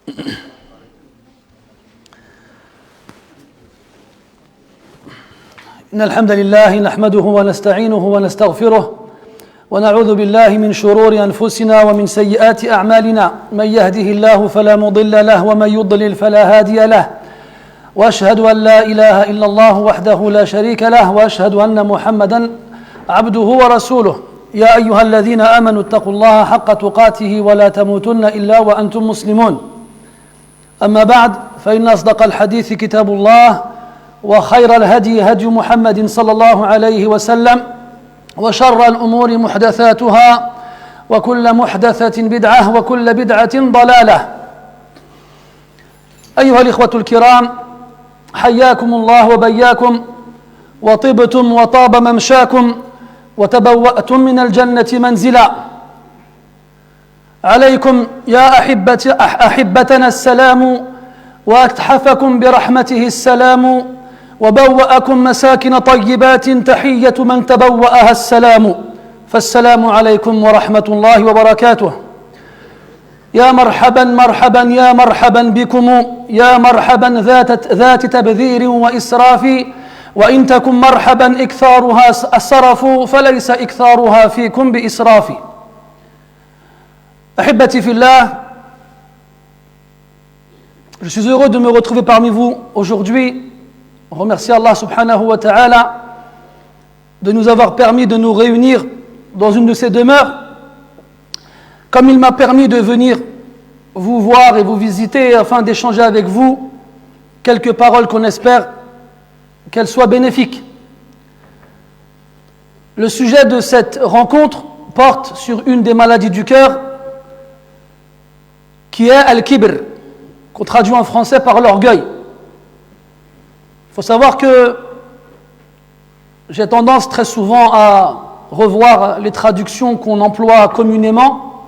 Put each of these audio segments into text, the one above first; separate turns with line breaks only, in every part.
إن الحمد لله نحمده ونستعينه ونستغفره ونعوذ بالله من شرور أنفسنا ومن سيئات أعمالنا من يهده الله فلا مضل له ومن يضلل فلا هادي له وأشهد أن لا إله إلا الله وحده لا شريك له وأشهد أن محمدا عبده ورسوله يا أيها الذين آمنوا اتقوا الله حق تقاته ولا تموتن إلا وأنتم مسلمون أما بعد فإن أصدق الحديث كتاب الله وخير الهدي هدي محمد صلى الله عليه وسلم وشر الأمور محدثاتها وكل محدثة بدعة وكل بدعة ضلالة أيها الإخوة الكرام حياكم الله وبياكم وطبتم وطاب ممشاكم وتبوأتم من الجنة منزلا عليكم يا أحبتنا السلام وأتحفكم برحمته السلام وبوأكم مساكن طيبات تحية من تبوأها السلام فالسلام عليكم ورحمة الله وبركاته يا مرحبا مرحبا يا مرحبا بكم يا مرحبا ذات تبذير وإسراف وإن تكن مرحبا إكثارها السرف فليس إكثارها فيكم بإسراف أحبتي في الله. Je suis heureux de me retrouver parmi vous aujourd'hui. On remercie Allah subhanahu wa ta'ala de nous avoir permis de nous réunir dans une de ses demeures. Comme il m'a permis de venir vous voir et vous visiter afin d'échanger avec vous quelques paroles qu'on espère qu'elles soient bénéfiques. Le sujet de cette rencontre porte sur une des maladies du cœur qui est Al-Kibr, qu'on traduit en français par l'orgueil. Il faut savoir que j'ai tendance très souvent à revoir les traductions qu'on emploie communément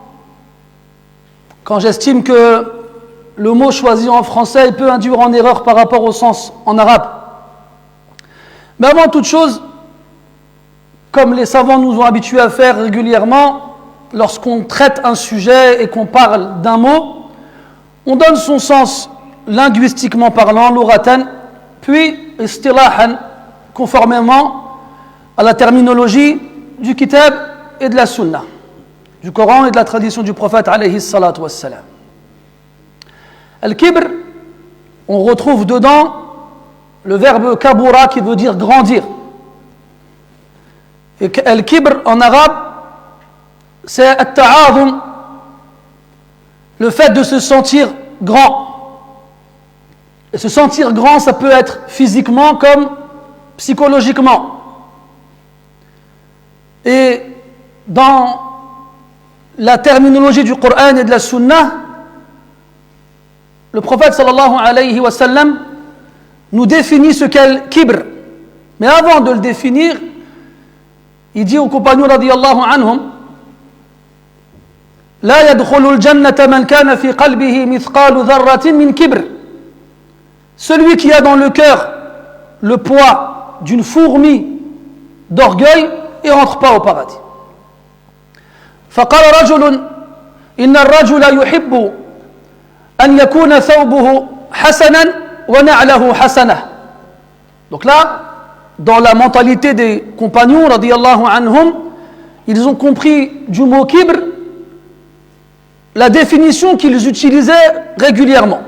quand j'estime que le mot choisi en français il peut induire en erreur par rapport au sens en arabe. Mais avant toute chose, comme les savants nous ont habitués à faire régulièrement, lorsqu'on traite un sujet et qu'on parle d'un mot, on donne son sens linguistiquement parlant, lugatan, puis istilahan, conformément à la terminologie du kitab et de la sunna, du Coran et de la tradition du prophète alayhi salatu wassalam. Al-Kibr, on retrouve dedans le verbe kabura qui veut dire grandir. Et Al-Kibr en arabe, c'est at-ta'adhum, le fait de se sentir grand. Et se sentir grand, ça peut être physiquement comme psychologiquement. Et dans la terminologie du Coran et de la Sunna, le prophète sallallahu alayhi wa sallam nous définit ce qu'est le kibr. Mais avant de le définir, il dit aux compagnons radiyallahu anhum: لا يدخل الجنة من كان في قلبه مثقال ذرة من كبر. Celui qui a dans le cœur le poids d'une fourmi d'orgueil, il ne rentre pas au paradis. فقال رجل إن الرجل يحب أن يكون ثوبه حسنا ونعله حسنة. Donc là, dans la mentalité des compagnons radiyallahu anhum, ils ont compris du mot kibr la définition qu'ils utilisaient régulièrement.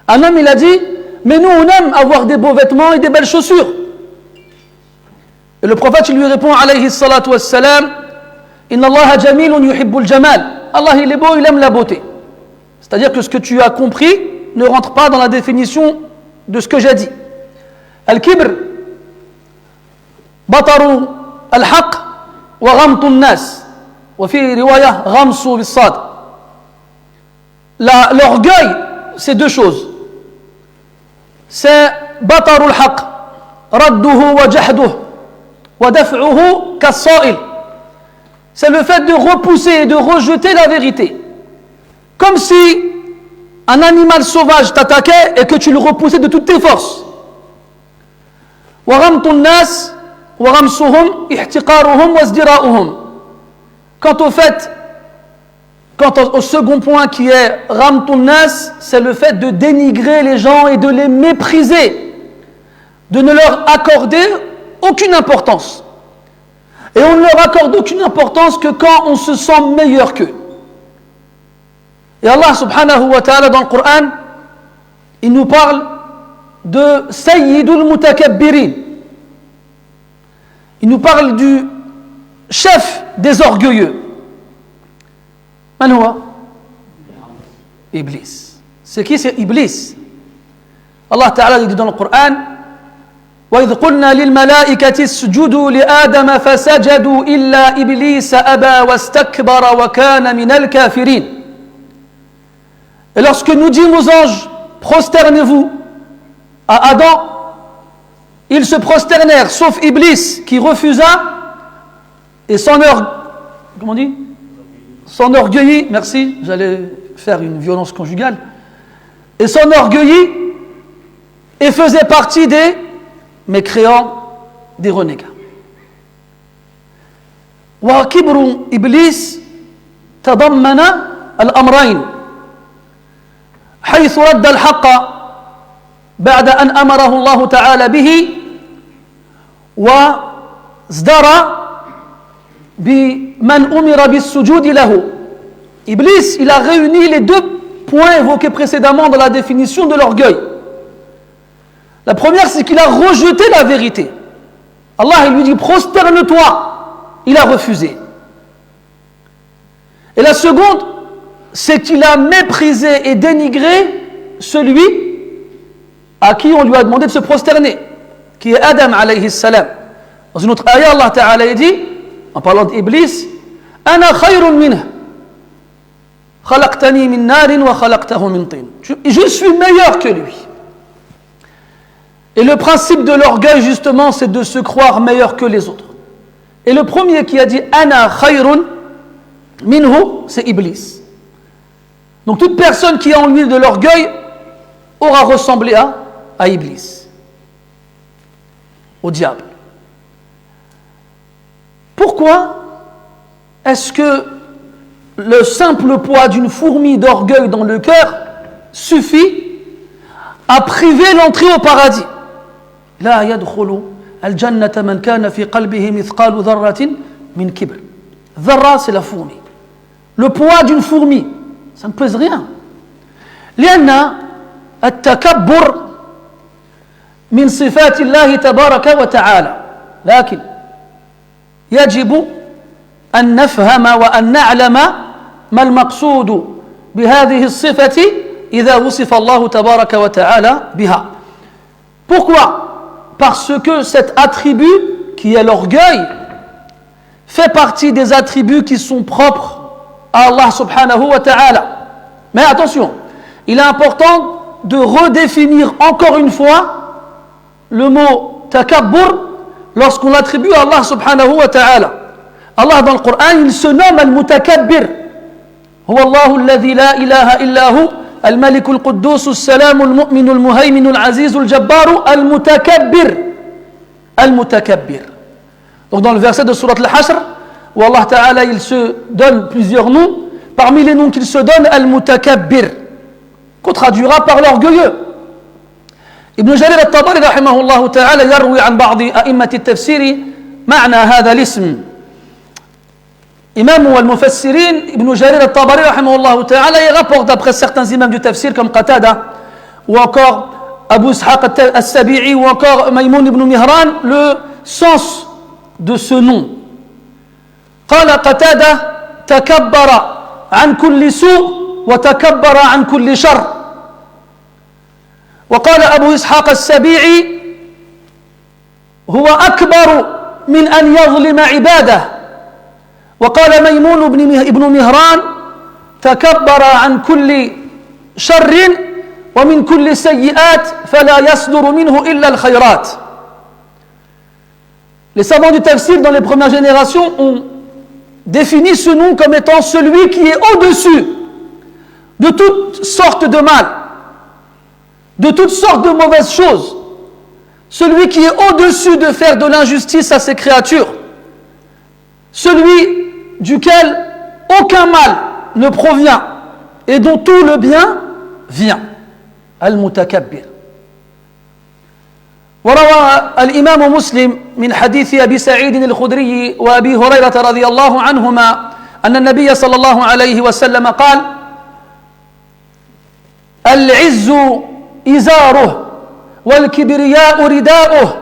Un homme, il a dit: mais nous, on aime avoir des beaux vêtements et des belles chaussures. Et le prophète, il lui répond alayhi salatu wassalam: inna Allah jamilun yuhibbul jamal. Allah, il est beau, il aime la beauté. C'est-à-dire que ce que tu as compris ne rentre pas dans la définition de ce que j'ai dit. Al-Kibr, bataru al-haq wa ghamtu al-nas. Wa fi riwaya ghamsu bis-sad. L'orgueil, c'est deux choses. C'est batarul haq, radduhu wa jahduhu, wa daf'uhu kas-sa'il. C'est le fait de repousser et de rejeter la vérité. Comme si un animal sauvage t'attaquait et que tu le repoussais de toutes tes forces. Wa ghamtun nas wa ghamsuhum ihtiqaruhum wa izdira'uhum. Quant au fait Quant au second point qui est Ramtun Nas, c'est le fait de dénigrer les gens et de les mépriser, de ne leur accorder aucune importance. Et on ne leur accorde aucune importance que quand on se sent meilleur qu'eux. Et Allah subhanahu wa ta'ala dans le Coran, il nous parle de Sayyidul Mutakabbirin. Il nous parle du chef des orgueilleux. Man huwa? Iblis. C'est qui? C'est Iblis. Allah Ta'ala dit dans le Coran وَإِذْ قُلْنَا لِلْمَلَائِكَةِ اسْجُدُوا لِآدَمَ فَسَجَدُوا إِلَّا إِبْلِيسَ أَبَى وَاسْتَكْبَرَ وَكَانَ مِنَ الْكَافِرِينَ. Et lorsque nous dîmes aux anges, prosternez-vous à Adam, ils se prosternèrent, sauf Iblis qui refusa et s'enorgueillit, merci, j'allais faire une violence conjugale, et s'enorgueillit et faisait partie des mécréants, des renégats. وكبر إبليس تضمن الأمرين حيث رد الحق بعد أن أمره الله تعالى به وازدر بمن أمر بالسجود له. Iblis, il a réuni les deux points évoqués précédemment dans la définition de l'orgueil. La première, c'est qu'il a rejeté la vérité. Allah, il lui dit prosterne-toi. Il a refusé. Et la seconde, c'est qu'il a méprisé et dénigré celui à qui on lui a demandé de se prosterner, qui est Adam alayhi salam. Dans une autre ayah, Allah Ta'ala dit, en parlant d'Iblis, Ana khayrun minhu, khalaqtani min narin wa khalaqtahu min tin. Je suis meilleur que lui. Et le principe de l'orgueil, justement, c'est de se croire meilleur que les autres. Et le premier qui a dit Ana khayrun minhu, c'est Iblis. Donc toute personne qui a en lui de l'orgueil aura ressemblé à Iblis, au diable. Pourquoi est-ce que le simple poids d'une fourmi d'orgueil dans le cœur suffit à priver l'entrée au paradis? La yadkhulu al-jannata man kana fi qalbihi mithqalu dharratin min kibr. Dharra, c'est la fourmi. Le poids d'une fourmi, ça ne pèse rien. لأن التكبر من صفات الله تبارك وتعالى، لكن يجب أن نفهم وأن نعلم ما المقصود بهذه الصفة إذا وصف الله تبارك وتعالى بها. Pourquoi? Parce que cet attribut qui est l'orgueil fait partie des attributs qui sont propres à Allah subhanahu wa ta'ala. Mais attention, il est important de redéfinir encore une fois le mot takabbur lorsqu'on l'attribue à Allah subhanahu wa ta'ala. Allah dans le Coran, il se nomme al-mutakabbir. Huwa Allahu alladhi la ilaha illa hu الملك القدوس السلام المؤمن المهيمن العزيز الجبار المتكبر. المتكبر. Donc dans le verset de Surat Al-Hashr, où Allah Ta'ala il se donne plusieurs noms, parmi les noms qu'il se donne, Al-Mutakabbir, qu'on traduira par l'orgueilleux. Ibn Jarir al-Tabari rahimahullah ta'ala يروي عن بعض أئمة التفسير معنى هذا الاسم. Imam ou al-Mufassirin, Ibn Jarir al-Tabari rahimahullah ta'ala, il rapporte d'après certains imams du tafsir comme Qatada, ou encore Abu Ishaq al-Sabi'i, ou encore Maïmoun ibn Mihran, le sens de ce nom. قال قتادة تكبر عن كل سوء وتكبر عن كل شر. وقال أبو إسحاق السبيعي هو أكبر من أن يظلم عباده. وقال ميمون ابن مهران تكبر عن كل شر ومن كل سيئات فلا يصدر منه إلا الخيرات. Les savants du tafsir dans les premières générations ont définit ce nom comme étant celui qui est au-dessus de toutes sortes de mal, de toutes sortes de mauvaises choses, celui qui est au-dessus de faire de l'injustice à ses créatures, celui duquel aucun mal ne provient et dont tout le bien vient. Al-Mutakabbir. وروى الإمام مسلم من حديث أبي سعيد الخدري وأبي هريرة رضي الله عنهما أن النبي صلى الله عليه وسلم قال: العز إزاره والكبرياء رداؤه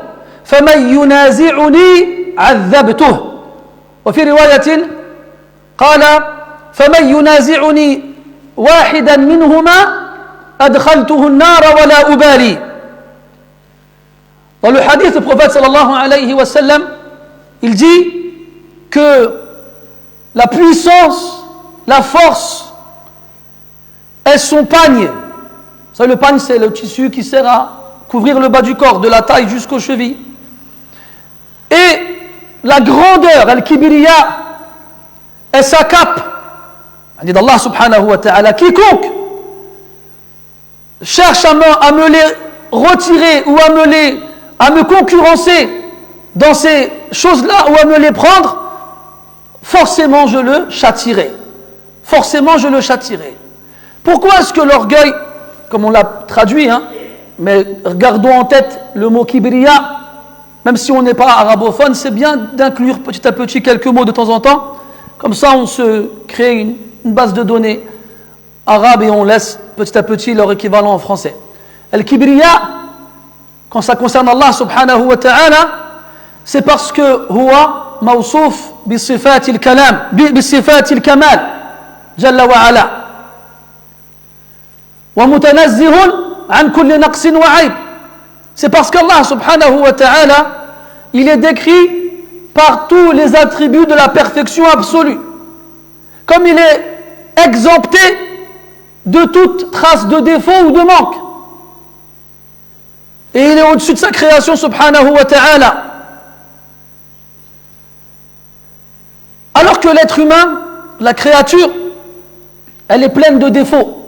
فمن ينازعني عذبته. وفي رواية قال: فمن ينازعني واحدا منهما أدخلته النار ولا أبالي. Dans le hadith, le prophète sallallahu alayhi wa sallam, il dit que la puissance, la force est son pagne. Vous savez, le pagne, c'est le tissu qui sert à couvrir le bas du corps, de la taille jusqu'aux chevilles. Et la grandeur, al-kibriya, est sa cape. On dit d'Allah subhanahu wa ta'ala, quiconque cherche à me les retirer ou à me concurrencer dans ces choses-là ou à me les prendre, forcément je le châtierai. Forcément je le châtierai. Pourquoi est-ce que l'orgueil, comme on l'a traduit, mais gardons en tête le mot kibriya, même si on n'est pas arabophone, c'est bien d'inclure petit à petit quelques mots de temps en temps, comme ça on se crée une base de données arabes et on laisse petit à petit leur équivalent en français. Al-kibriya, quand ça concerne Allah subhanahu wa ta'ala, c'est parce que huwa mawsouf bisifati al-kalam, bisifati al-kamal, jalla wa ala. Wa mutanazzihun an kulli naqsin wa aib. C'est parce qu'Allah subhanahu wa ta'ala, il est décrit par tous les attributs de la perfection absolue. Comme il est exempté de toute trace de défaut ou de manque. Et il est au-dessus de sa création subhanahu wa ta'ala. Alors que l'être humain, la créature, elle est pleine de défauts,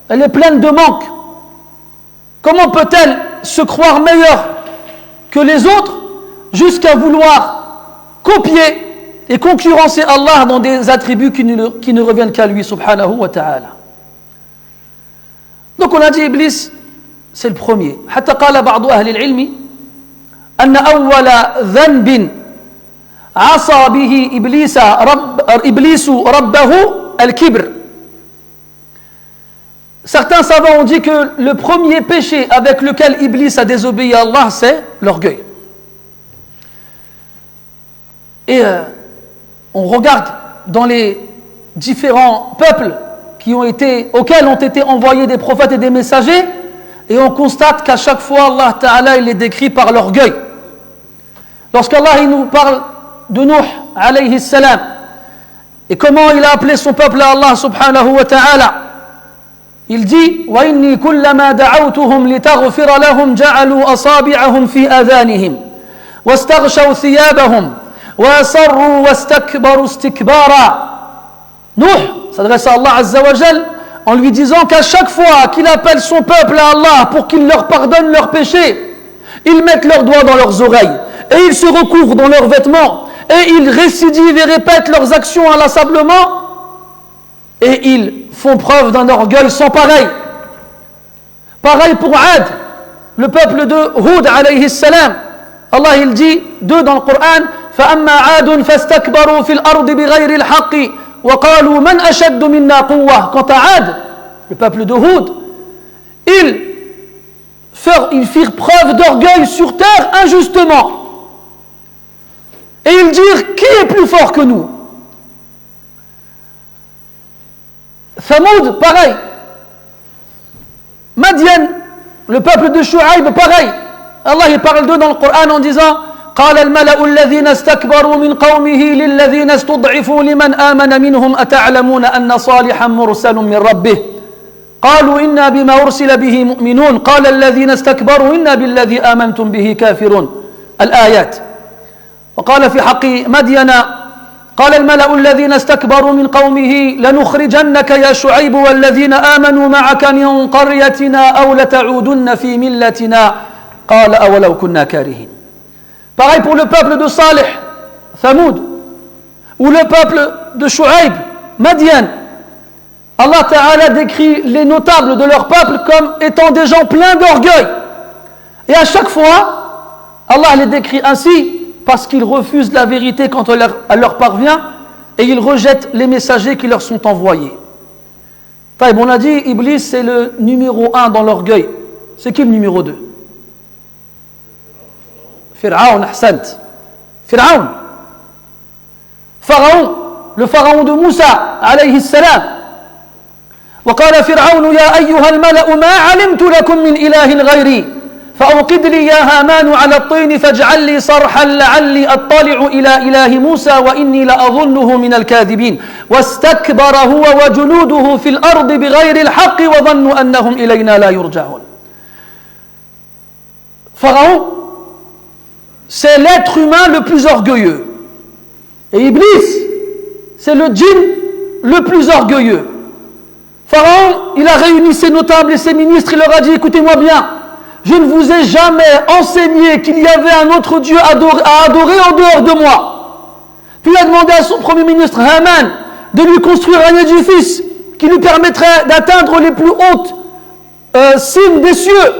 elle est pleine de manques. Comment peut-elle se croire meilleure que les autres jusqu'à vouloir copier et concurrencer Allah dans des attributs qui ne reviennent qu'à lui subhanahu wa ta'ala. Donc on a dit Iblis, c'est le premier. حتى قال بعض أهل العلم أن أول ذنب عصى به إبليس ربه الكبر. Certains savants ont dit que le premier péché avec lequel Iblis a désobéi à Allah, c'est l'orgueil. Et on regarde dans les différents peuples auxquels ont été envoyés des prophètes et des messagers, et on constate qu'à chaque fois, Allah Ta'ala, il est décrit par l'orgueil. Lorsqu'Allah il nous parle de Nuh, alayhi salam, et comment il a appelé son peuple à Allah subhanahu wa ta'ala, il dit وَإِنِّي كُلَّمَا دَعَوْتُهُمْ لِتَغْفِرَ لَهُمْ جَعَلُوا أَصَابِعَهُمْ فِي آذَانِهِمْ وَاسْتَغْشَوْا ثِيَابَهُمْ وَأَصَرُّوا وَاسْتَكْبَرُوا اسْتِكْبَارًا. Nuh s'adresse à Allah Azza wa Jal en lui disant qu'à chaque fois qu'il appelle son peuple à Allah pour qu'il leur pardonne leurs péchés, ils mettent leurs doigts dans leurs oreilles et ils se recouvrent dans leurs vêtements et ils récidivent et répètent leurs actions inlassablement et ils font preuve d'un orgueil sans pareil. Pareil pour Ad, le peuple de Hud alayhi salam. Allah il dit d'eux dans le Coran فَأَمَّا عَادٌ فَاسْتَكْبَرُوا فِي الْأَرْضِ بِغَيْرِ الْحَقِّ وَقَالُوا مَنْ أَشَدُّ مِنَّا قُوَّةً. Quant à Ad, le peuple de Hud, ils firent preuve d'orgueil sur terre injustement. Et ils dirent, qui est plus fort que nous? Thamoud, pareil. Madian, le peuple de Shu'aib, pareil. Allah il parle d'eux dans le Coran en disant قال الملأ الذين استكبروا من قومه للذين استضعفوا لمن آمن منهم أتعلمون أن صالحا مرسل من ربه قالوا إنا بما أرسل به مؤمنون قال الذين استكبروا إنا بالذي آمنتم به كافرون. الآيات. وقال في حق مدين قال الملأ الذين استكبروا من قومه لنخرجنك يا شعيب والذين آمنوا معك من قريتنا أو لتعودن في ملتنا قال أولو كنا كارهين. Pareil pour le peuple de Salih, Thamoud, ou le peuple de Shu'aib, Madian. Allah Ta'ala décrit les notables de leur peuple comme étant des gens pleins d'orgueil. Et à chaque fois, Allah les décrit ainsi parce qu'ils refusent la vérité quand elle leur parvient et ils rejettent les messagers qui leur sont envoyés. On a dit, Iblis c'est le numéro 1 dans l'orgueil. C'est qui le numéro 2? Pharaon, ahsant. Pharaon, le pharaon de Moussa, alayhi salam. وقال فرعون يا أيها الملأ ما علمت لكم من إله غيري فأوقد لي يا هامان على الطين فاجعل لي صرحا لعلي أطلع إلى إله موسى وإني لأظنه من الكاذبين واستكبر هو وجنوده في الأرض بغير الحق وظنوا أنهم إلينا لا يرجعون. Pharaon, c'est l'être humain le plus orgueilleux. Et Iblis, c'est le djinn le plus orgueilleux. Pharaon, il a réuni ses notables et ses ministres, il leur a dit, écoutez-moi bien, je ne vous ai jamais enseigné qu'il y avait un autre Dieu à adorer en dehors de moi. Puis il a demandé à son premier ministre, Haman, de lui construire un édifice qui lui permettrait d'atteindre les plus hautes cimes des cieux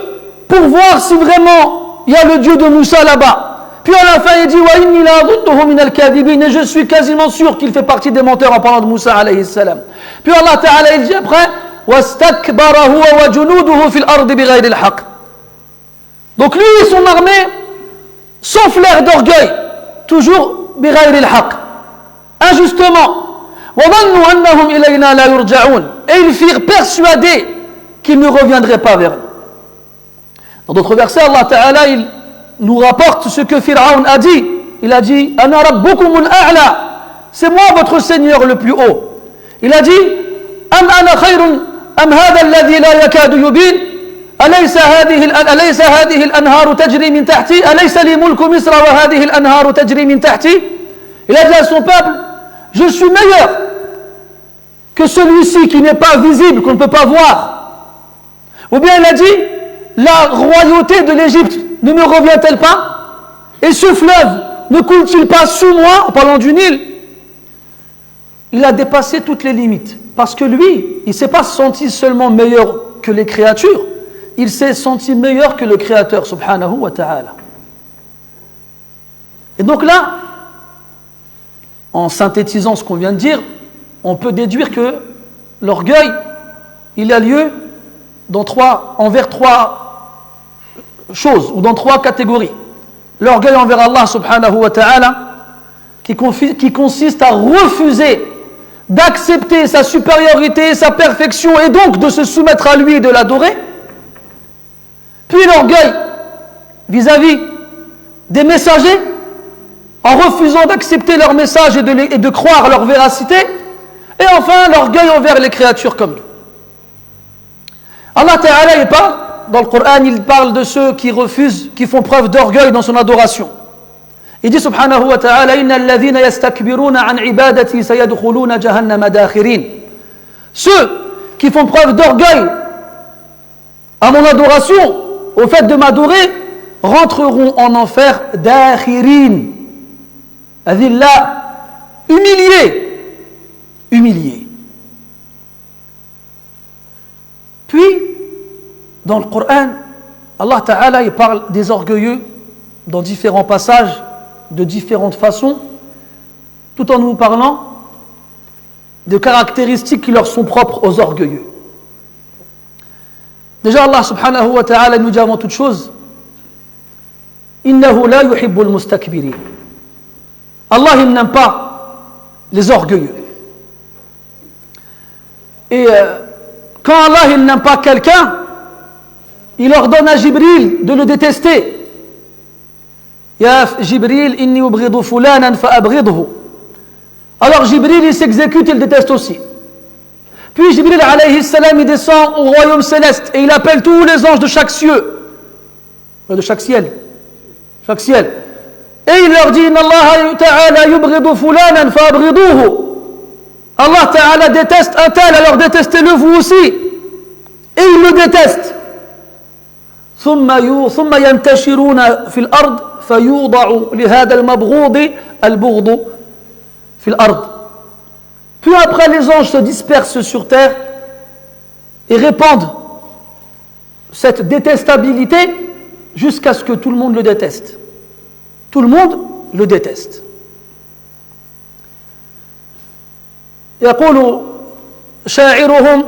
pour voir si vraiment il y a le Dieu de Moussa là-bas. Puis à la fin, il dit et je suis quasiment sûr qu'il fait partie des menteurs en parlant de Moussa alayhi salam. Puis Allah Ta'ala il dit après donc lui et son armée sans flair d'orgueil, toujours injustement, et ils firent persuader qu'ils ne reviendraient pas vers nous. Dans d'autres versets, Allah Ta'ala il nous rapporte ce que Pharaon a dit. Il a dit Ana rabbukumul a'la, c'est moi votre Seigneur le plus haut. Il a dit Am ana khayrun am hadha alladhi la yakadu yubin alaysa hadhihi al-anharu tajri min tahti alaysa li mulku misra wa hadhihi al-anharu tajri min tahti. Il a dit à son peuple, je suis meilleur que celui-ci qui n'est pas visible, qu'on ne peut pas voir. Ou bien il a dit la royauté de l'Égypte ne me revient-elle pas? Et ce fleuve ne coule-t-il pas sous moi? En parlant du Nil, il a dépassé toutes les limites. Parce que lui, il ne s'est pas senti seulement meilleur que les créatures, il s'est senti meilleur que le Créateur, subhanahu wa ta'ala. Et donc là, en synthétisant ce qu'on vient de dire, on peut déduire que l'orgueil, il a lieu envers trois choses, ou dans trois catégories. L'orgueil envers Allah subhanahu wa ta'ala, qui consiste à refuser d'accepter sa supériorité, sa perfection, et donc de se soumettre à lui et de l'adorer. Puis l'orgueil vis-à-vis des messagers, en refusant d'accepter leur message et de croire leur véracité. Et enfin l'orgueil envers les créatures comme nous. Allah Ta'ala il parle dans le Coran, il parle de ceux qui refusent, qui font preuve d'orgueil dans son adoration. Il dit subhanahu wa ta'ala innal ladhina yastakbiruna an ibadati sayadkhuluna jahannama dakhirin. Ceux qui font preuve d'orgueil à mon adoration, au fait de m'adorer, rentreront en enfer dakhirin. Adillah, humiliés. Puis dans le Coran, Allah Ta'ala il parle des orgueilleux dans différents passages, de différentes façons, tout en nous parlant de caractéristiques qui leur sont propres aux orgueilleux. Déjà Allah Subhanahu wa Ta'ala nous dit avant toute chose Innahu la yuhibbul mustakbirin. Allah il n'aime pas les orgueilleux. Et quand Allah il n'aime pas quelqu'un, il ordonne à Jibril de le détester. Ya Jibril, inni ubghidu fulanan fa abghidhu. Alors Jibril il s'exécute, il déteste aussi. Puis Jibril alayhi salam il descend au royaume céleste et il appelle tous les anges de chaque ciel. Et il leur dit Inna Allah ta'ala yubghidu fulanan fa abghiduhu. Allah ta'ala déteste un tel, alors détestez-le vous aussi. Et il le déteste. ثم ينتشرون في الأرض فيوضع لهذا المبغوض البغض في الأرض. Puis après les anges se dispersent sur terre et répandent cette détestabilité jusqu'à ce que tout le monde le déteste. Tout le monde le déteste. يقول شاعرهم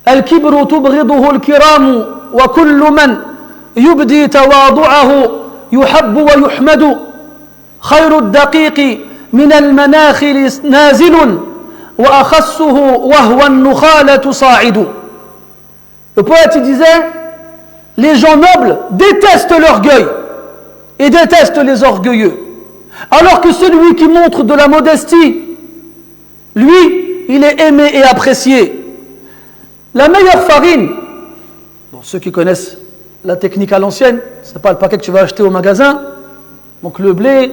الكبر تبغضه الكرام وكل من يبدي تواضعه يحب ويحمد خير الدقيق من المناخل نازل وأخصه وهو النخالة صاعد. Le poète il disait, les gens nobles détestent l'orgueil et détestent les orgueilleux, alors que celui qui montre de la modestie, lui, il est aimé et apprécié. La meilleure farine, bon, ceux qui connaissent la technique à l'ancienne, c'est pas le paquet que tu vas acheter au magasin. Donc le blé,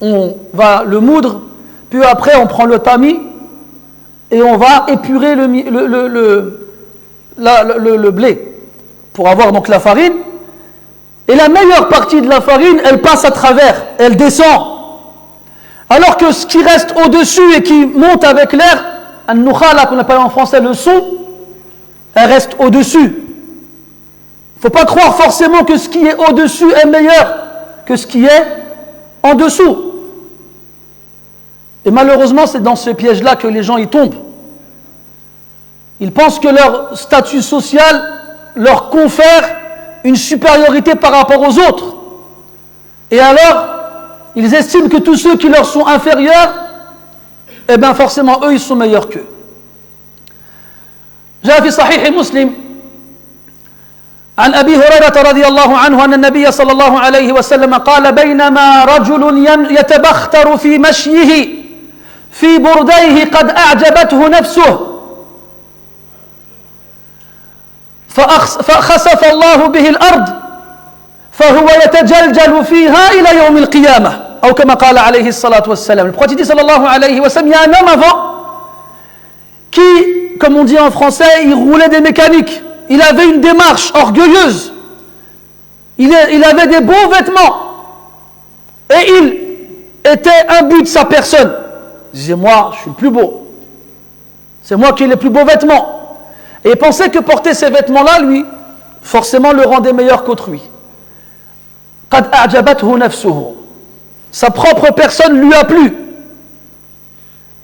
on va le moudre, puis après on prend le tamis et on va épurer le blé pour avoir donc la farine. Et la meilleure partie de la farine, elle passe à travers, elle descend. Alors que ce qui reste au-dessus et qui monte avec l'air, an-nukhala qu'on appelle en français le son, elle reste au-dessus. Il ne faut pas croire forcément que ce qui est au-dessus est meilleur que ce qui est en dessous. Et malheureusement, c'est dans ce piège-là que les gens y tombent. Ils pensent que leur statut social leur confère une supériorité par rapport aux autres. Et alors, ils estiment que tous ceux qui leur sont inférieurs, eh bien forcément, eux, ils sont meilleurs qu'eux. جاء في صحيح مسلم عن أبي هريرة رضي الله عنه أن النبي صلى الله عليه وسلم قال بينما رجل يتبختر في مشيه في برديه قد أعجبته نفسه فخسف الله به الأرض فهو يتجلجل فيها إلى يوم القيامة أو كما قال عليه الصلاة والسلام. Le prophète dit sallallahu alayhi wa sallam, il y a un homme avant qui, comme on dit en français, il roulait des mécaniques. Il avait une démarche orgueilleuse. Il avait des beaux vêtements. Et il était imbu de sa personne. Il disait, moi, je suis le plus beau. C'est moi qui ai les plus beaux vêtements. Et il pensait que porter ces vêtements-là, lui, forcément le rendait meilleur qu'autrui. قَدْ أَعْجَبَتْهُ نَفْسُهُ. Sa propre personne lui a plu.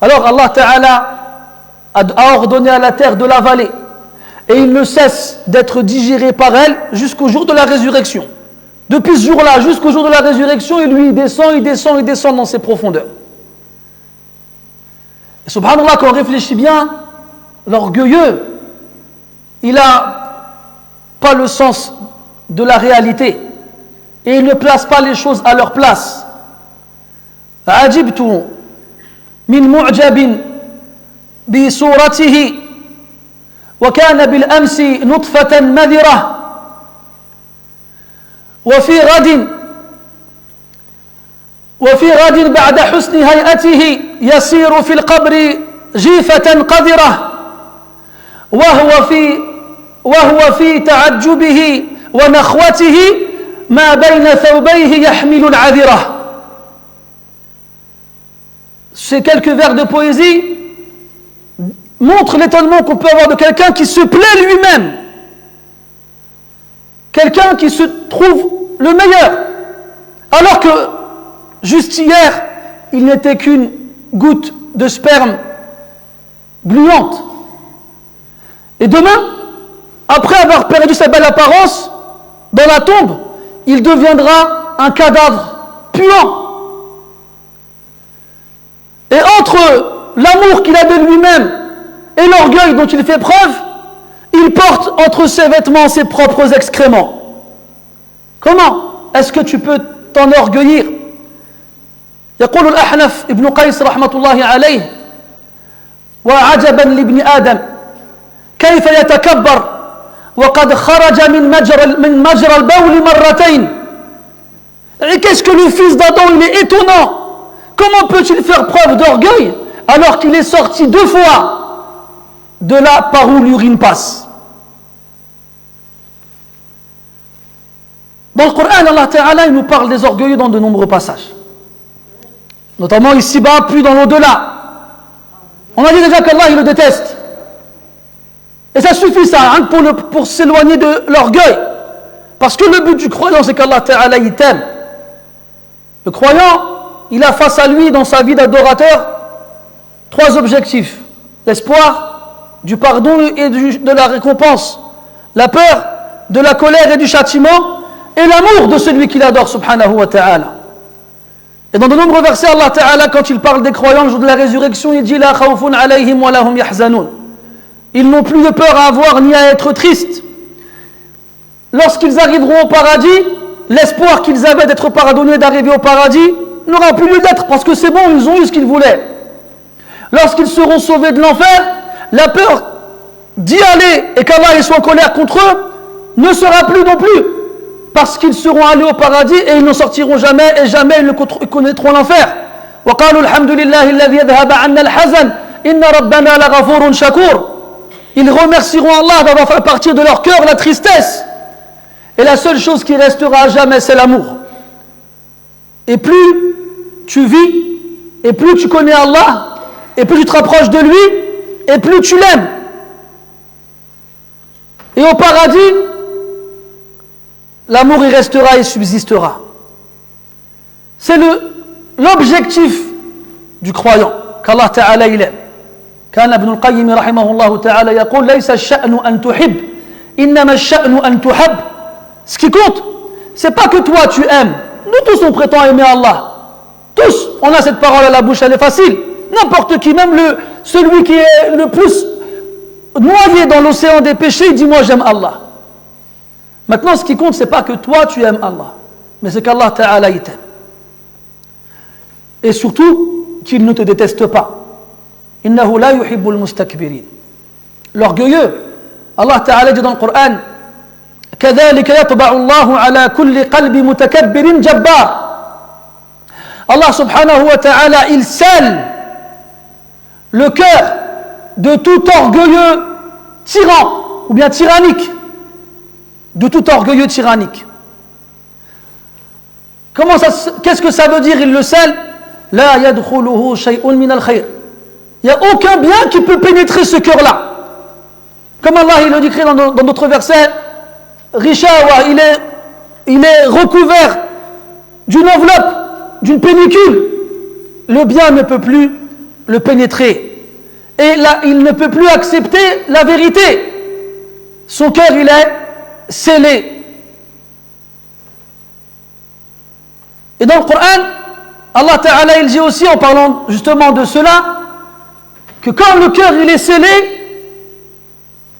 Alors Allah Ta'ala a ordonné à la terre de l'avaler. Et il ne cesse d'être digéré par elle jusqu'au jour de la résurrection. Depuis ce jour-là jusqu'au jour de la résurrection, il lui descend dans ses profondeurs. Et subhanallah, quand on réfléchit bien, l'orgueilleux, il n'a pas le sens de la réalité. Et il ne place pas les choses à leur place. عجبت من معجب بصورته وكان بالأمس نطفة مذرة وفي غد بعد حسن هيئته يسير في القبر جيفة قذرة وهو في تعجبه ونخوته ما بين ثوبيه يحمل العذرة. Ces quelques vers de poésie montrent l'étonnement qu'on peut avoir de quelqu'un qui se plaît lui-même. Quelqu'un qui se trouve le meilleur. Alors que, juste hier, il n'était qu'une goutte de sperme gluante. Et demain, après avoir perdu sa belle apparence, dans la tombe, il deviendra un cadavre puant. Et entre l'amour qu'il a de lui-même et l'orgueil dont il fait preuve, il porte entre ses vêtements ses propres excréments. Comment est-ce que tu peux t'enorgueillir? يقول الأحنف ابن قيس رحمة الله عليه وعجبا لابن آدم كيف يتكبر وقد خرج من مجرى البول مرتين. Et qu'est-ce que le fils d'Adam, il est étonnant. Comment peut-il faire preuve d'orgueil alors qu'il est sorti 2 fois de là par où l'urine passe? Dans le Coran, Allah Ta'ala, il nous parle des orgueilleux dans de nombreux passages. Notamment ici-bas, puis dans l'au-delà. On a dit déjà qu'Allah, il le déteste. Et ça suffit ça, hein, pour s'éloigner de l'orgueil. Parce que le but du croyant, c'est qu'Allah Ta'ala, il t'aime. Le croyant, il a face à lui, dans sa vie d'adorateur, 3 objectifs. L'espoir du pardon et de la récompense. La peur de la colère et du châtiment. Et l'amour de celui qu'il adore, subhanahu wa ta'ala. Et dans de nombreux versets, Allah Ta'ala, quand il parle des croyants le jour de la résurrection, il dit « La khawfun alayhim wa lahum yahzanun » Ils n'ont plus de peur à avoir ni à être tristes. Lorsqu'ils arriveront au paradis, l'espoir qu'ils avaient d'être pardonnés, d'arriver au paradis, n'aura plus lieu d'être, parce que c'est bon, ils ont eu ce qu'ils voulaient. Lorsqu'ils seront sauvés de l'enfer, la peur d'y aller et qu'Allah soit en colère contre eux ne sera plus non plus, parce qu'ils seront allés au paradis et ils n'en sortiront jamais, et jamais ils ne connaîtront l'enfer. وَقَالُوا الْحَمْدُ لِلَّهِ الَّذِي يَذْهَبَ عَنَّا الْحَزَنَ إِنَّ رَبَّنَا لَغَفُورٌ شَكُورٌ. Ils remercieront Allah d'avoir fait partir de leur cœur la tristesse. Et la seule chose qui restera à jamais, c'est l'amour. Et plus tu vis, et plus tu connais Allah, et plus tu te rapproches de lui, et plus tu l'aimes. Et au paradis, l'amour y restera et subsistera. C'est l'objectif du croyant qu'Allah Ta'ala il aime. كان ابن القيم رحمه الله تعالى يقول ليس الشأن أن تحب إنما الشأن أن تحب. Ce qui compte, c'est pas que toi tu aimes. Nous tous on prétend aimer Allah. Tous, on a cette parole à la bouche, elle est facile. N'importe qui, même celui qui est le plus noyé dans l'océan des péchés, il dit moi j'aime Allah. Maintenant ce qui compte, c'est pas que toi tu aimes Allah, mais c'est qu'Allah Ta'ala il t'aime. Et surtout, qu'il ne te déteste pas. إنه لا يحب المستكبرين. L'orgueilleux, Allah Ta'ala dit dans le Coran كذلك يطبع الله على كل قلب متكبر جبار. Allah Subhanahu wa Ta'ala il scelle le cœur de tout orgueilleux tyran ou bien tyrannique, de tout orgueilleux tyrannique. Qu'est-ce que ça veut dire il le scelle? لا يدخله شيء من الخير. Il n'y a aucun bien qui peut pénétrer ce cœur-là. Comme Allah il le décrit dans d'autres versets, Rishawa, il est recouvert d'une enveloppe, d'une pellicule. Le bien ne peut plus le pénétrer. Et là, il ne peut plus accepter la vérité. Son cœur, il est scellé. Et dans le Coran, Allah Ta'ala, il dit aussi, en parlant justement de cela, que quand le cœur il est scellé,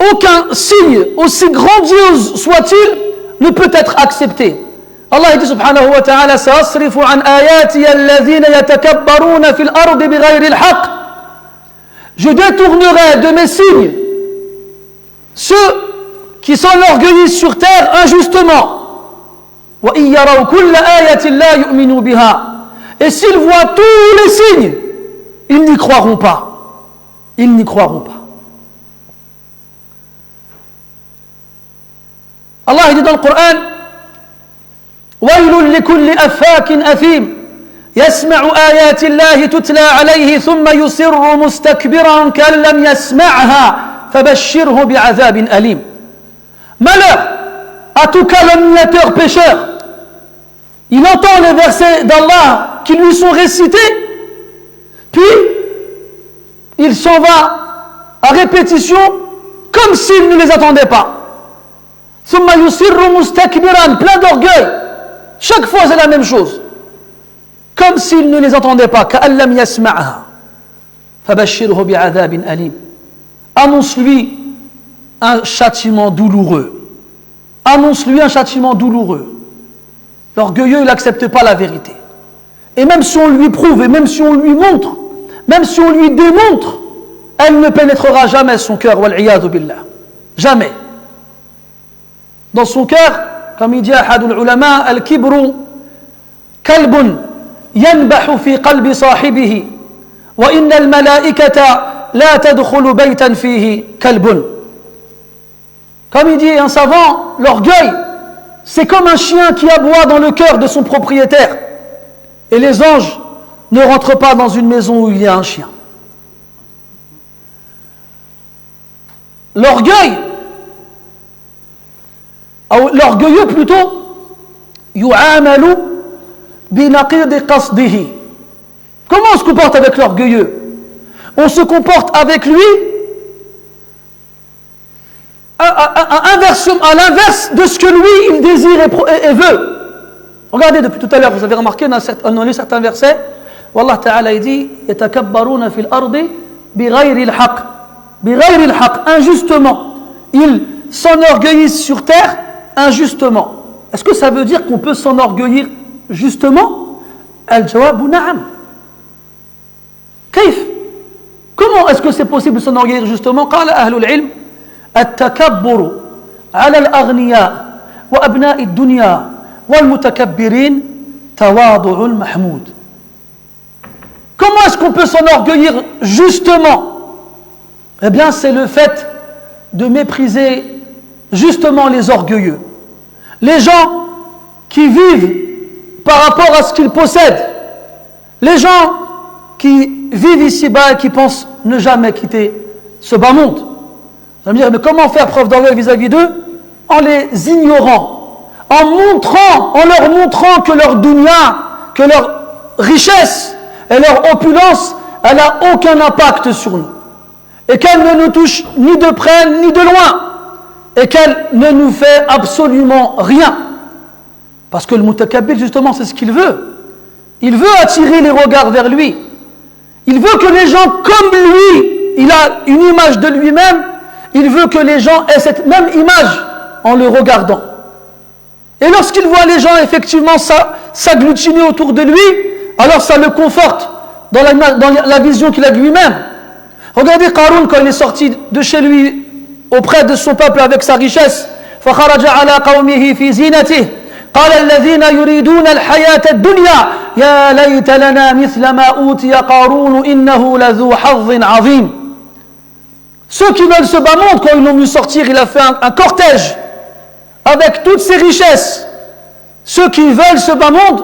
aucun signe, aussi grandiose soit-il, ne peut être accepté. Allah dit subhanahu wa ta'ala سأصرف عن آياتي الذين يتكبرون في الأرض بغير الحق. Je détournerai de mes signes ceux qui s'enorgueillissent sur terre injustement. وإن يروا كل آية لا يؤمنوا بها. Et s'ils voient tous les signes, ils n'y croiront pas. Ils n'y croiront pas. Allah dit dans le Coran وَيْلٌ لِكُلِّ أَفَّاكٍ أَثِيمٍ يَسْمَعُ آيَاتِ اللَّهِ تُتْلَى عَلَيْهِ ثُمَّ يُصِرُّ مُسْتَكْبِرًا كَأَن لَّمْ يَسْمَعْهَا فَبَشِّرْهُ بِعَذَابٍ أَلِيمٍ. Malheur à tout calomniateur pécheur. Il entend les versets d'Allah qui lui sont récités, puis il s'en va à répétition comme s'il ne les attendait pas. Thumma yusirru mustakbiran, plein d'orgueil. Chaque fois c'est la même chose. Comme s'il ne les entendait pas. Ka'an lam yasma'ha. Fabashshirhu bi'adhabin alim. Annonce-lui un châtiment douloureux. Annonce-lui un châtiment douloureux. L'orgueilleux, il n'accepte pas la vérité. Et même si on lui prouve, et même si on lui montre, même si on lui démontre, elle ne pénétrera jamais son cœur, wal'iyadu billah. Jamais. Dans son cœur, comme il dit ahadul ulama, al-kibru kalbun yanbahu fi qalbi sahibihi wa inna al-malaikata la tadkhulu baytan fihi kalbun. Comme il dit un savant, l'orgueil, c'est comme un chien qui aboie dans le cœur de son propriétaire. Et les anges ne rentrent pas dans une maison où il y a un chien. l'orgueil, l'orgueilleux plutôt, yu'amalu binaqid qasdihi. Comment on se comporte avec l'orgueilleux? On se comporte avec lui à l'inverse de ce que lui il désire et veut. Regardez, depuis tout à l'heure, vous avez remarqué, on a lu certains versets où Allah Ta'ala dit yatakabbaruna fil ardi bighayri al-haq. Bighayri al-haq, injustement. Ils s'enorgueillissent sur terre injustement. Est-ce que ça veut dire qu'on peut s'enorgueillir justement? Al-jawabu na'am. Kaif? Comment est-ce que c'est possible de s'enorgueillir justement? قال أهل العلم التكبر على الأغنياء وأبناء الدنيا والمتكبرين تواضع المحمود. Comment est-ce qu'on peut s'enorgueillir justement? Eh bien, c'est le fait de mépriser justement les orgueilleux. Les gens qui vivent par rapport à ce qu'ils possèdent. Les gens qui vivent ici-bas et qui pensent ne jamais quitter ce bas monde. Vous allez me dire, mais comment faire preuve d'orgueil vis-à-vis d'eux? En les ignorant, en leur montrant que leur dunya, que leur richesse et leur opulence, elle n'a aucun impact sur nous. Et qu'elle ne nous touche ni de près ni de loin. Et qu'elle ne nous fait absolument rien. Parce que le mutakabbir, justement, c'est ce qu'il veut. Il veut attirer les regards vers lui. Il veut que les gens, comme lui, il a une image de lui-même, il veut que les gens aient cette même image en le regardant. Et lorsqu'il voit les gens effectivement s'agglutiner autour de lui, alors ça le conforte dans la vision qu'il a de lui-même. Regardez Qarun quand il est sorti de chez lui auprès de son peuple avec sa richesse. فَخَرَجَ عَلَى قَوْمِهِ فِي زِينَتِهِ قال الذين يريدون الحياة الدنيا يا ليت لنا مثل ما أوتي قارون إنه لذو حظ عظيم. Ceux qui veulent ce bas monde, quand ils l'ont vu sortir, il a fait un cortège avec toutes ses richesses. Ceux qui veulent ce bas monde,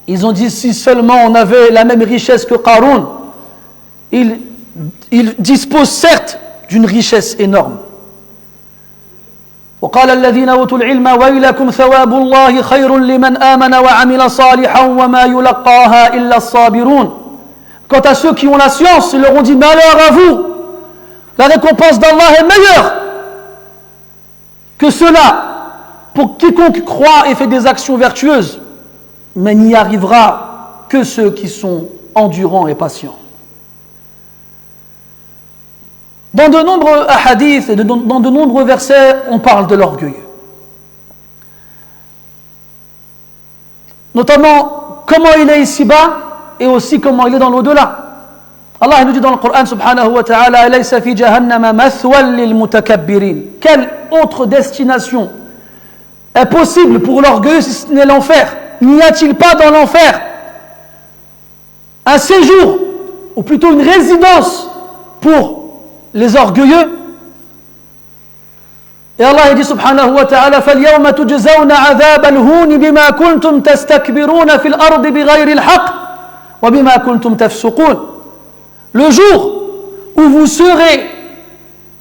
ils ont dit si seulement on avait la même richesse que Qarun. Il dispose certes d'une richesse énorme. وقال الذين أوتوا العلم ويلكم ثواب الله خير لمن آمن وعمل صالحا وما يلقاها إلا الصابرون. Quant à ceux qui ont la science, ils leur ont dit malheur à vous. La récompense d'Allah est meilleure que cela pour quiconque croit et fait des actions vertueuses, mais n'y arrivera que ceux qui sont endurants et patients. Dans de nombreux hadiths et dans de nombreux versets, on parle de l'orgueil. Notamment comment il est ici-bas et aussi comment il est dans l'au-delà. Allah nous dit dans le Coran subhanahu wa ta'ala alaysa fi jahannama mathwan lil mutakabbirin. Quelle autre destination est possible pour l'orgueil si ce n'est l'enfer? N'y a-t-il pas dans l'enfer un séjour ou plutôt une résidence pour les orgueilleux? Et Allah dit subhanahu wa ta'ala فَالْيَوْمَ تُجْزَوْنَ عَذَابَ الْهُونِ بِمَا كُنْتُمْ تَسْتَكْبِرُونَ فِي الْأَرْضِ بِغَيْرِ الْحَقِّ وَبِمَا كُنْتُمْ تَفْسُقُونَ. Le jour où vous serez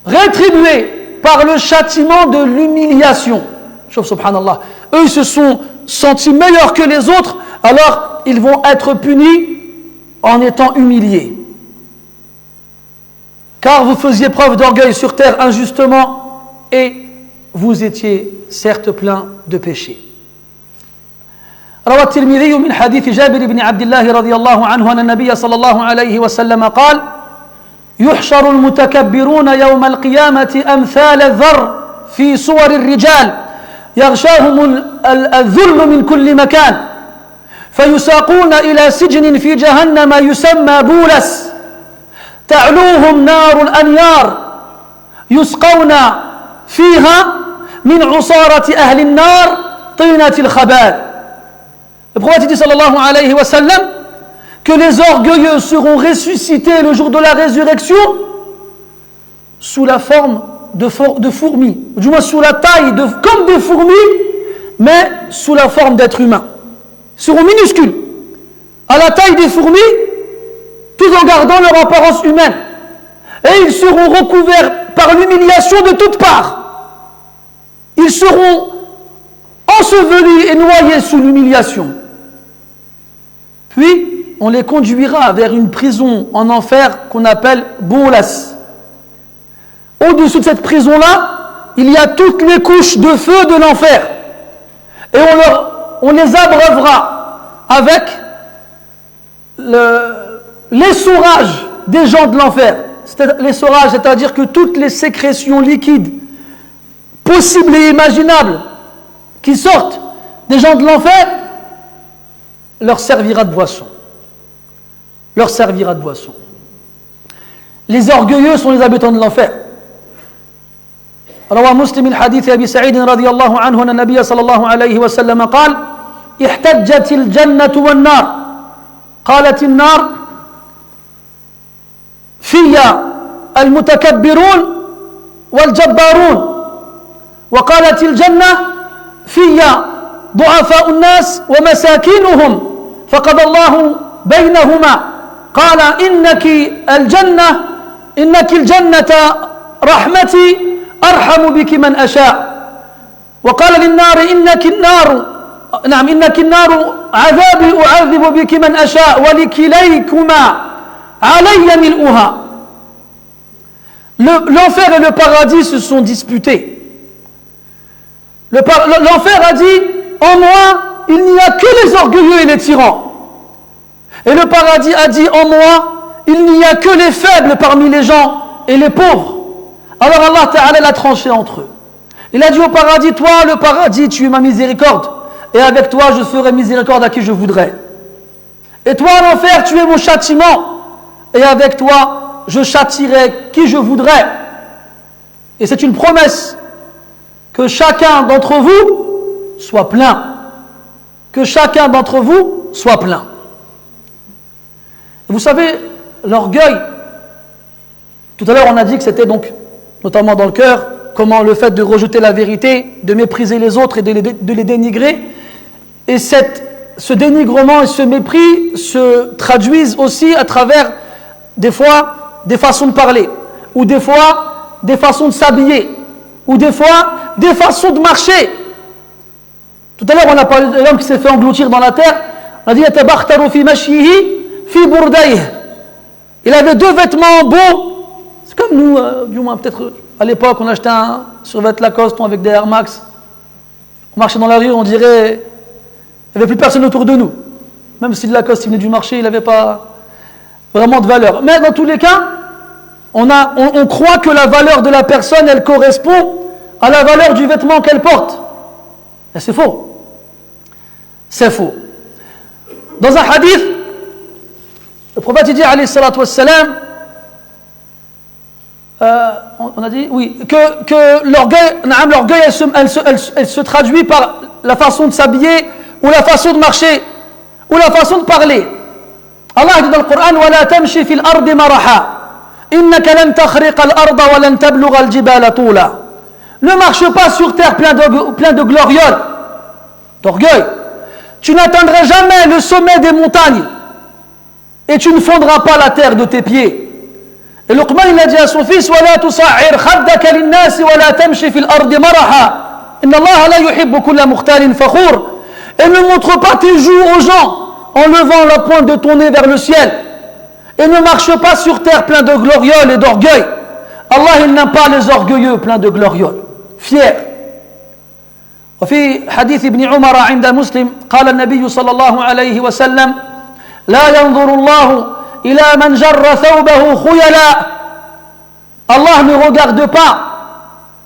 rétribués par le châtiment de l'humiliation. Subhanallah. Eux, ils se sont sentis meilleurs que les autres, alors ils vont être punis en étant humiliés. Car vous faisiez preuve d'orgueil sur terre injustement et vous étiez certes plein de péchés. روى الترمذي من حديث جابر بن عبد الله رضي الله عنه أن النبي صلى الله عليه وسلم قال يحشر المتكبرون يوم القيامة أمثال الذر في صور الرجال يغشاهم الذل من كل مكان فيساقون إلى سجن في جهنم يسمى بولس تعلوهم نار الأنيار يسقون فيها من عصارة أهل النار طينة الخبال. Le prophète dit sallallahu alayhi wa sallam que les orgueilleux seront ressuscités le jour de la résurrection sous la forme de fourmis, du moins sous la taille comme des fourmis, mais sous la forme d'êtres humains. Ils seront minuscules, à la taille des fourmis, tout en gardant leur apparence humaine. Et ils seront recouverts par l'humiliation de toutes parts. Ils seront ensevelis et noyés sous l'humiliation. Puis, on les conduira vers une prison en enfer qu'on appelle Boulas. Au-dessous de cette prison-là, il y a toutes les couches de feu de l'enfer. Et on les abreuvera avec l'essorage des gens de l'enfer. L'essorage, c'est-à-dire que toutes les sécrétions liquides possibles et imaginables qui sortent des gens de l'enfer leur servira de boisson. Leur servira de boisson. Les orgueilleux sont les habitants de l'enfer. روى مسلم من حديث أبي سعيد رضي الله عنه أن النبي صلى الله عليه وسلم قال احتجت الجنة والنار قالت النار في المتكبرون والجبارون وقالت الجنة في ضعفاء الناس ومساكينهم فقضى الله بينهما قال إنك الجنة رحمتي أرحم بك من أشاء وقال للنار إنك النار عذابي أعذب بك من أشاء ولكليكما علي ملؤها. L'enfer et le paradis se sont disputés. L'enfer a dit, en moi, il n'y a que les orgueilleux et les tyrans. Et le paradis a dit, en moi, il n'y a que les faibles parmi les gens et les pauvres. Alors Allah Ta'ala l'a tranché entre eux. Il a dit au paradis, toi le paradis, tu es ma miséricorde, et avec toi je ferai miséricorde à qui je voudrais. Et toi l'enfer, tu es mon châtiment, et avec toi je châtierai qui je voudrais. Et c'est une promesse que chacun d'entre vous soit plein. Que chacun d'entre vous soit plein. Et vous savez, l'orgueil, tout à l'heure on a dit que c'était donc notamment dans le cœur, comment le fait de rejeter la vérité, de mépriser les autres et de les dénigrer. Et ce dénigrement et ce mépris se traduisent aussi à travers, des fois, des façons de parler, ou des fois, des façons de s'habiller, ou des fois, des façons de marcher. Tout à l'heure, on a parlé de l'homme qui s'est fait engloutir dans la terre. On a dit, il avait deux vêtements beaux. C'est comme nous, du moins peut-être à l'époque, on achetait un survêt Lacoste avec des Air Max. On marchait dans la rue, on dirait, il n'y avait plus personne autour de nous. Même si le Lacoste venait du marché, il n'avait pas vraiment de valeur. Mais dans tous les cas, on croit que la valeur de la personne, elle correspond à la valeur du vêtement qu'elle porte. Et c'est faux. C'est faux. Dans un hadith, le prophète dit, alayhi salatu wassalam, on a dit, oui, que l'orgueil elle se traduit par la façon de s'habiller, ou la façon de marcher, ou la façon de parler. Allah dit dans le Coran, وَلَا تَمْشِ فِي الْأَرْضِ مَرَحًا إِنَّكَ لَنْ تَخْرِقَ الْأَرْضَ وَلَنْ تَبْلُغَ الْجِبَالَ طُولًا. Ne marche pas sur terre plein de glorioles, d'orgueil. Tu n'atteindras jamais le sommet des montagnes, et tu ne fondras pas la terre de tes pieds. Et Luqman il a dit à son fils, وَلَا تُصَعِّرْ خَدَّكَ لِلنَّاسِ وَلَا تَمْشِ فِي الْأَرْضِ مَرَحًا إِنَّ اللَّهَ لَا يُحِبُّ كُلَّ مُخْتَالٍ فَخُورٍ. Et ne montre pas tes joues aux gens en levant la pointe de ton nez vers le ciel. Et ne marche pas sur terre plein de glorioles et d'orgueil. Allah il n'aime pas les orgueilleux pleins de glorioles, fiers. وفي حديث ابن عمر عند مسلم قال النبي صلى الله عليه وسلم لا ينظر الله إلى من جر ثوبه خيلا. Allah ne regarde pas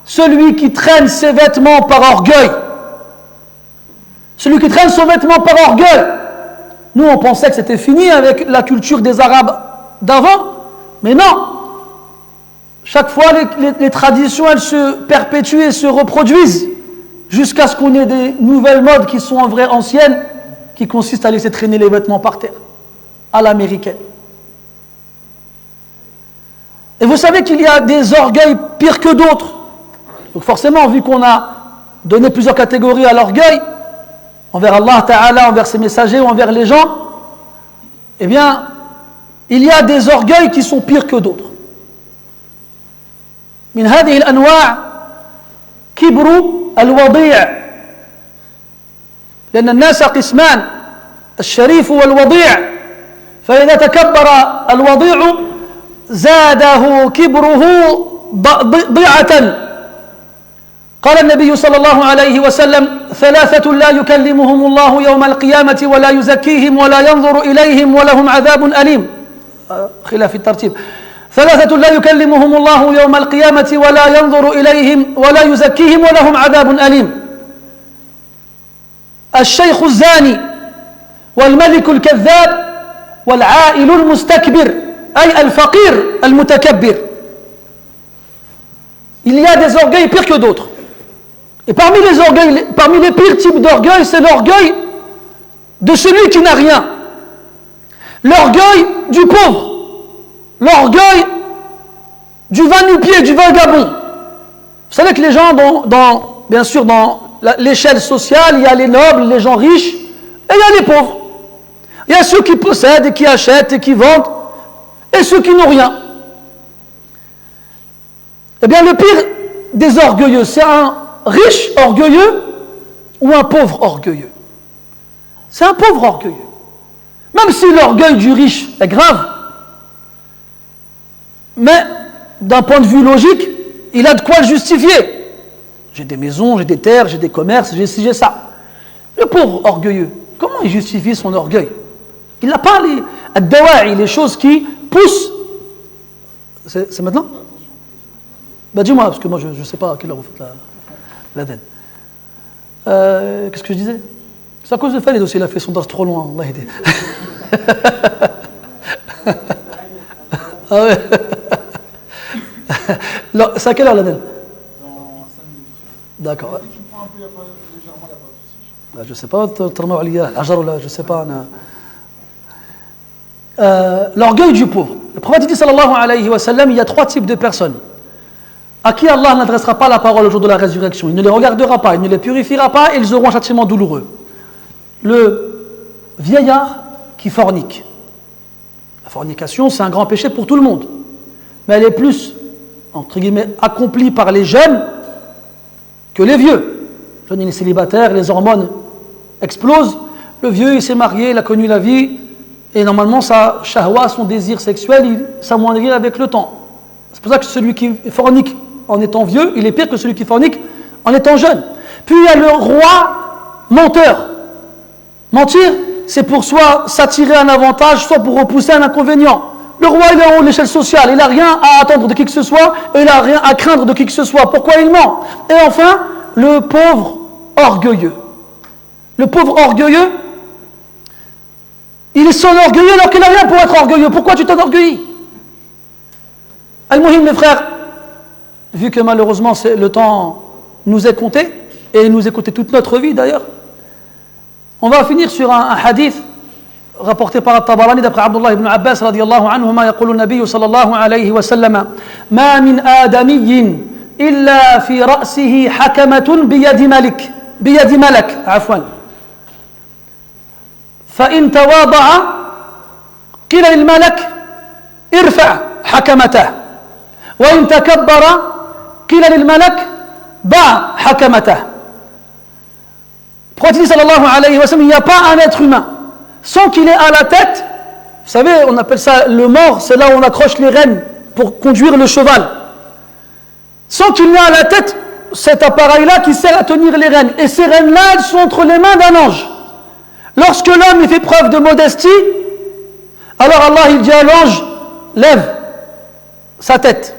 celui qui traîne ses vêtements par orgueil. Celui qui traîne son vêtement par orgueil. Nous on pensait que c'était fini avec la culture des Arabes d'avant, mais non. Chaque fois les traditions elles se perpétuent et se reproduisent jusqu'à ce qu'on ait des nouvelles modes qui sont en vrai anciennes, qui consistent à laisser traîner les vêtements par terre, à l'américaine. Et vous savez qu'il y a des orgueils pires que d'autres. Donc forcément, vu qu'on a donné plusieurs catégories à l'orgueil, envers Allah Ta'ala, envers ses messagers ou envers les gens, eh bien, il y a des orgueils qui sont pires que d'autres. من هذه الأنواع كبر الوضيع، لأن الناس قسمان، الشريف والوضيع، فإذا تكبر الوضيع زاده كبره ضيعة. قال النبي صلى الله عليه وسلم: ثلاثة لا يكلمهم الله يوم القيامة ولا يزكيهم ولا ينظر إليهم ولهم عذاب أليم. خلاف الترتيب. ثلاثة لا يكلمهم الله يوم القيامة ولا ينظر إليهم ولا يزكيهم ولهم عذاب أليم: الشيخ الزاني والملك الكذاب والعائل المستكبر، أي الفقير المتكبر. Il y a des orgueils pires que d'autres. Et parmi les orgueils, parmi les pires types d'orgueil, c'est l'orgueil de celui qui n'a rien. L'orgueil du pauvre. L'orgueil du va-nu-pied, du vagabond. Vous savez que les gens, bien sûr, dans l'échelle sociale, il y a les nobles, les gens riches, et il y a les pauvres. Il y a ceux qui possèdent et qui achètent et qui vendent, et ceux qui n'ont rien. Eh bien, le pire des orgueilleux, c'est un riche orgueilleux ou un pauvre orgueilleux. C'est un pauvre orgueilleux. Même si l'orgueil du riche est grave, mais d'un point de vue logique, il a de quoi le justifier. J'ai des maisons, j'ai des terres, j'ai des commerces, j'ai ci, j'ai ça. Le pauvre orgueilleux, comment il justifie son orgueil? Il n'a pas les choses qui poussent. C'est maintenant? Bah dis-moi, parce que moi je ne sais pas à quelle heure vous faites la denne. Qu'est-ce que je disais? C'est à cause de Khalid aussi, il a fait son dars trop loin. Allah aide. Ah ouais. C'est à quelle heure la denne?
Dans 5 minutes.
D'accord.
Si tu prends un peu légèrement, il n'y a pas de souci.
Je ne sais pas, je ne sais pas. L'orgueil du pauvre. Le prophète dit sallallahu alayhi wa sallam, il y a 3 types de personnes à qui Allah n'adressera pas la parole au jour de la résurrection. Il ne les regardera pas, il ne les purifiera pas et ils auront un châtiment douloureux. Le vieillard qui fornique. La fornication, c'est un grand péché pour tout le monde. Mais elle est plus, entre guillemets, accomplie par les jeunes que les vieux. Le jeune, il est célibataire, les hormones explosent. Le vieux, il s'est marié, il a connu la vie. Et normalement, sa shahwa, son désir sexuel, il s'amoindrit avec le temps. C'est pour ça que celui qui fornique en étant vieux, il est pire que celui qui fornique en étant jeune. Puis il y a le roi menteur. Mentir, c'est pour soit s'attirer un avantage, soit pour repousser un inconvénient. Le roi, il est en haut de l'échelle sociale, il n'a rien à attendre de qui que ce soit, et il n'a rien à craindre de qui que ce soit. Pourquoi il ment? Et enfin, le pauvre orgueilleux. Le pauvre orgueilleux, il s'enorgueillit alors qu'il n'a rien pour être orgueilleux. Pourquoi tu t'enorgueillis? Al-Muhim, mes frères, vu que malheureusement le temps nous est compté, et il nous est compté toute notre vie d'ailleurs, on va finir sur un hadith rapporté par At-Tabarani d'après Abdullah ibn Abbas radiyallahu anhuma, يقول النبي صلى الله عليه وسلم ما من آدمي إلا في رأسه حكمة بيد ملك عفوا فإن تواضع قيل للملك ارفع حكمته وإن تكبر قيل للملك ضع حكمته. Prophète sallallahu alayhi wa sallam, il n'y a pas un être humain sans qu'il ait à la tête, vous savez, on appelle ça le mors, c'est là où on accroche les rênes pour conduire le cheval. Sans qu'il n'ait à la tête cet appareil-là qui sert à tenir les rênes. Et ces rênes-là, elles sont entre les mains d'un ange. Lorsque l'homme il fait preuve de modestie, alors Allah il dit à l'ange, lève sa tête.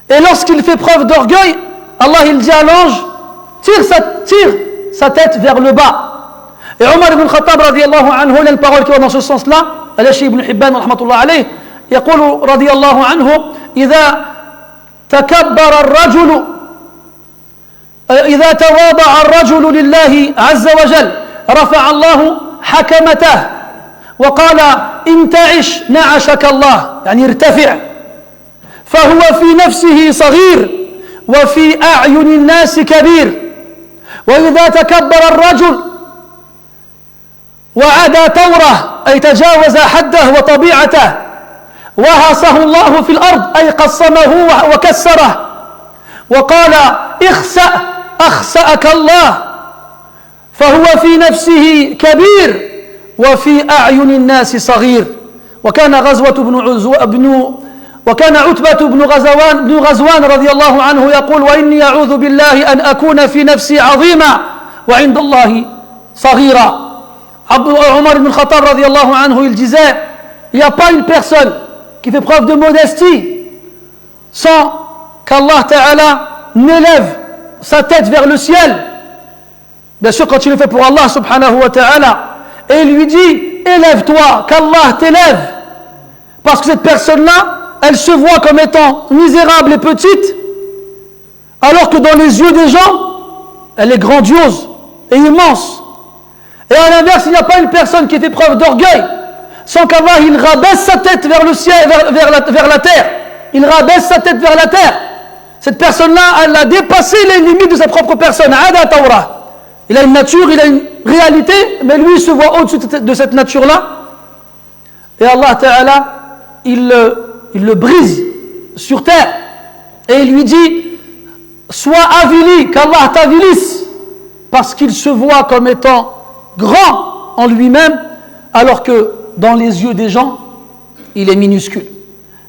Et lorsqu'il fait preuve d'orgueil, Allah il dit à l'ange, tire sa tête vers le bas. Et Omar ibn Khattab radiyallahu anhu, il y a une parole qui va dans ce sens-là, Al-Ashi ibn Hibban rahmatullah alayh, يقول رضي الله عنه إذا تواضع الرجل لله عز وجل رفع الله حكمته وقال إن تعش نعشك الله يعني ارتفع فهو في نفسه صغير وفي أعين الناس كبير وإذا تكبر الرجل وعدا توره أي تجاوز حده وطبيعته وهسه الله في الأرض أي قصمه وكسره وقال اخسأ أخسأك الله فهو في نفسه كبير وفي أعين الناس صغير وكان وكان عتبة بن غزوان رضي الله عنه يقول وإني أعوذ بالله أن أكون في نفسي عظيما وعند الله صغيرا. Omar ibn Khattab رضي الله عنه il disait il n'y a pas une personne qui fait preuve de modestie sans qu'Allah Ta'ala n'élève sa tête vers le ciel, bien sûr quand il le fait pour Allah subhanahu wa ta'ala, et il lui dit élève-toi, qu'Allah t'élève, parce que cette personne-là elle se voit comme étant misérable et petite alors que dans les yeux des gens elle est grandiose et immense. Et à l'inverse, il n'y a pas une personne qui fait preuve d'orgueil sans qu'Allah il rabaisse sa tête vers le ciel, vers la terre. Il rabaisse sa tête vers la terre. Cette personne-là, elle a dépassé les limites de sa propre personne. Ada Tawra. Il a une nature, il a une réalité, mais lui il se voit au-dessus de cette nature-là. Et Allah Ta'ala, il le brise sur terre. Et il lui dit, sois avili, qu'Allah t'avilisse, parce qu'il se voit comme étant grand en lui-même, alors que dans les yeux des gens, il est minuscule.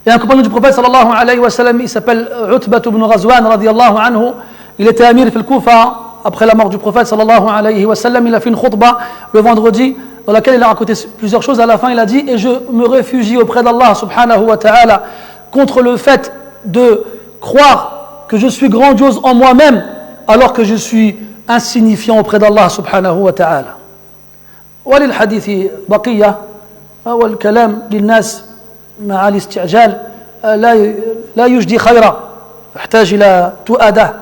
Et un compagnon du prophète sallallahu alayhi wa sallam, il s'appelle Utbah ibn Ghazwan radiyallahu anhu, il était amir fil Koufa après la mort du prophète sallallahu alayhi wa sallam. Il a fait une khutbah le vendredi dans laquelle il a raconté plusieurs choses. À la fin il a dit, et je me réfugie auprès d'Allah subhanahu wa ta'ala contre le fait de croire que je suis grandiose en moi-même alors que je suis insignifiant auprès d'Allah subhanahu wa ta'ala. وللحديث بقية والكلام للناس مع الاستعجال لا يجدي خيرا يحتاج إلى تؤادة.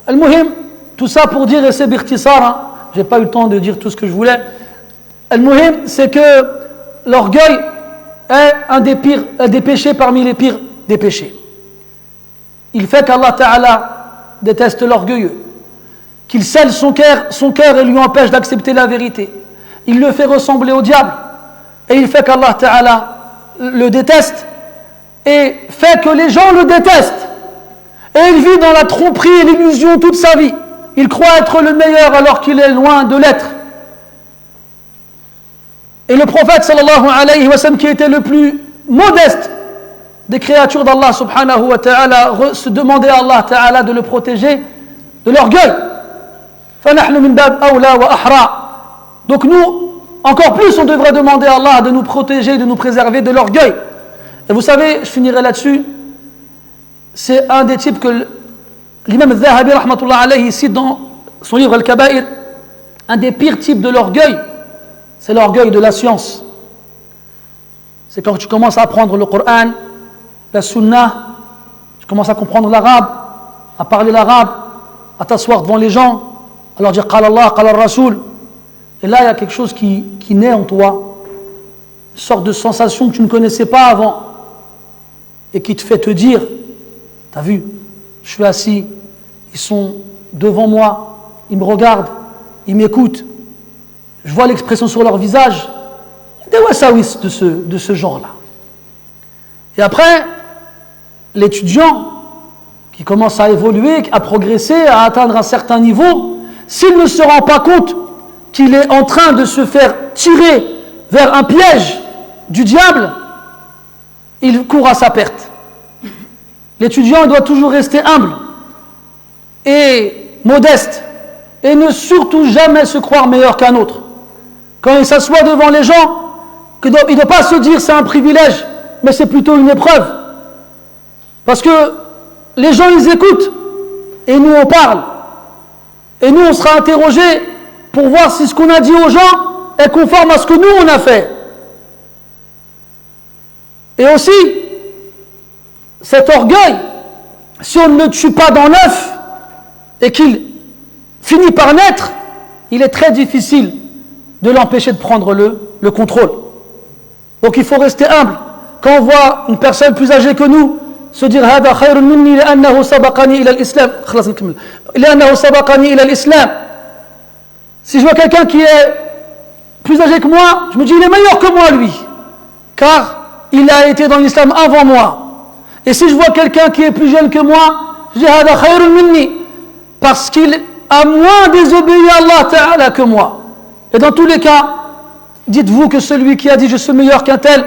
المهم tout ça pour dire, et c'est باختصار, j'ai pas eu le temps de dire tout ce que je voulais. المهم c'est que l'orgueil est un des péchés parmi les pires des péchés. Il fait qu'Allah Ta'ala déteste l'orgueilleux, qu'il scelle son cœur et lui empêche d'accepter la vérité. Il le fait ressembler au diable et il fait qu'Allah Ta'ala le déteste et fait que les gens le détestent. Et il vit dans la tromperie et l'illusion toute sa vie. Il croit être le meilleur alors qu'il est loin de l'être. Et le prophète sallallahu alayhi wa sallam, qui était le plus modeste des créatures d'Allah subhanahu wa ta'ala, se demandait à Allah Ta'ala de le protéger de l'orgueil. Donc nous, encore plus, on devrait demander à Allah de nous protéger, de nous préserver de l'orgueil. Et vous savez, je finirai là-dessus, c'est un des types que l'imam al-Zahabi rahmatullah alayhi cite dans son livre Al-Kaba'ir. Un des pires types de l'orgueil, c'est l'orgueil de la science. C'est quand tu commences à apprendre le Coran, la Sunna, tu commences à comprendre l'arabe, à parler l'arabe, à t'asseoir devant les gens, à leur dire Qala Allah, Qala Rasoul. Et là, il y a quelque chose qui naît en toi, une sorte de sensation que tu ne connaissais pas avant, et qui te fait te dire, t'as vu, je suis assis, ils sont devant moi, ils me regardent, ils m'écoutent, je vois l'expression sur leur visage, des wasawis de ce genre-là. Et après, l'étudiant qui commence à évoluer, à progresser, à atteindre un certain niveau, s'il ne se rend pas compte qu'il est en train de se faire tirer vers un piège du diable, il court à sa perte. L'étudiant doit toujours rester humble et modeste et ne surtout jamais se croire meilleur qu'un autre. Quand il s'assoit devant les gens, il ne doit pas se dire c'est un privilège, mais c'est plutôt une épreuve. Parce que les gens ils écoutent et nous on parle. Et nous on sera interrogés pour voir si ce qu'on a dit aux gens est conforme à ce que nous on a fait. Et aussi, cet orgueil, si on ne le tue pas dans l'œuf et qu'il finit par naître, il est très difficile de l'empêcher de prendre le contrôle. Donc il faut rester humble. Quand on voit une personne plus âgée que nous se dire هذا خير مني لأنه سبقني إلى الإسلام خلاص نكمل لأنه سبقني إلى الإسلام. Si je vois quelqu'un qui est plus âgé que moi, je me dis il est meilleur que moi lui, car il a été dans l'islam avant moi. Et si je vois quelqu'un qui est plus jeune que moi, je dis hada khayrun minni, parce qu'il a moins désobéi à Allah Ta'ala que moi. Et dans tous les cas, dites-vous que celui qui a dit je suis meilleur qu'un tel,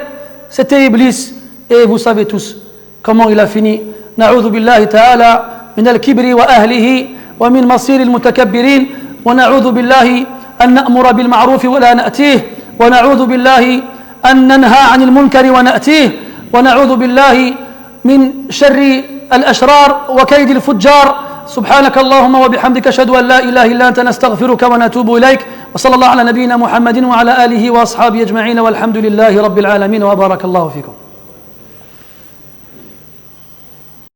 c'était Iblis. Et vous savez tous comment il a fini. Na'udhu billahi ta'ala min al-kibri wa ahlihi wa min masir al-mutakabbirin wa na'udhu billahi an na'mura bil ma'ruf wa la na'tih wa na'udhu billahi an nanha 'anil munkari wa na'tih wa na'udhu billahi min sharri al-ashrar wa kayd al-fujjar. سبحانك اللهم وبحمدك أشهد أن لا إله إلا أنت نستغفرك ونتوب إليك وصلى الله على نبينا محمد وعلى آله وأصحابه أجمعين والحمد لله رب العالمين وبارك الله فيكم.